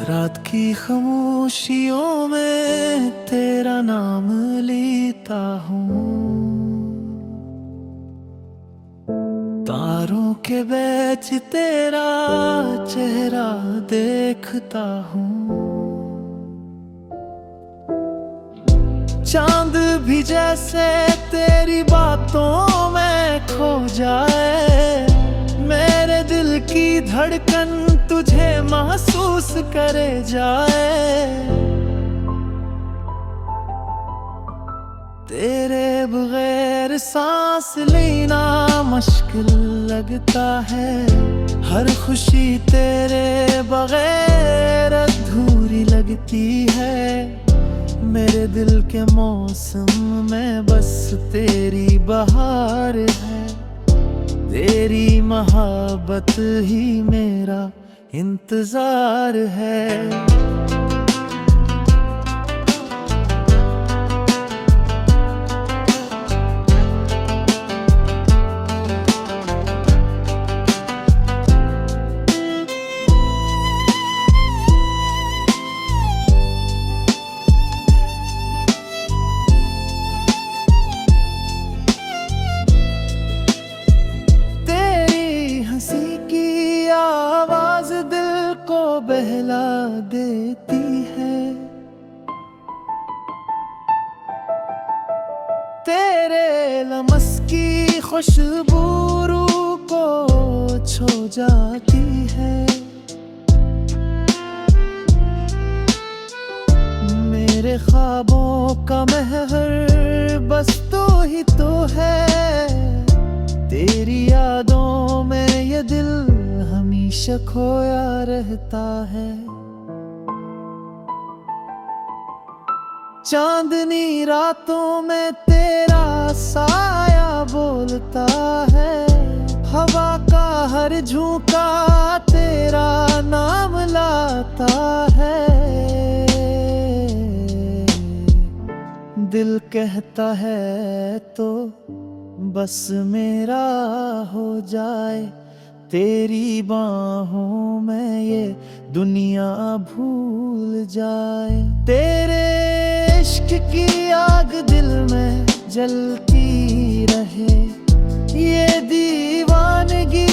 रात की खामोशियों में तेरा नाम लेता हूँ, तारों के बीच तेरा चेहरा देखता हूँ। चांद भी जैसे तेरी बातों में खो जाए, मेरे दिल की धड़कन तुझे महसूस करे जाए। तेरे बगैर सांस लेना मुश्किल लगता है, हर खुशी तेरे बगैर अधूरी लगती है। मेरे दिल के मौसम में बस तेरी बहार है, तेरी मोहब्बत ही मेरा इंतजार है। बहला देती है, तेरे लमस की खुशबू रूह को छू जाती है। मेरे ख्वाबों का महवर बस तू ही तो है, तेरी यादों में ये दिल हमेशा खोया रहता है। चांदनी रातों में तेरा साया बोलता है, हवा का हर झोंका तेरा नाम लाता है। दिल कहता है तो बस मेरा हो जाए, तेरी बाहों में ये दुनिया भूल जाए। तेरे इश्क की आग दिल में जलती रहे, ये दीवानगी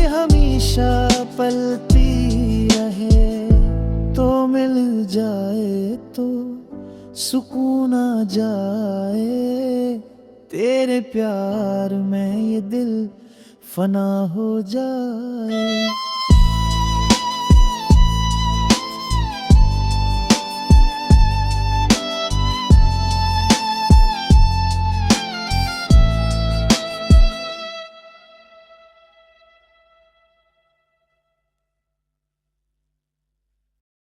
हमेशा पलती रहे। तो मिल जाए तो सुकून आ जाए, तेरे प्यार में ये दिल फना हो जाए।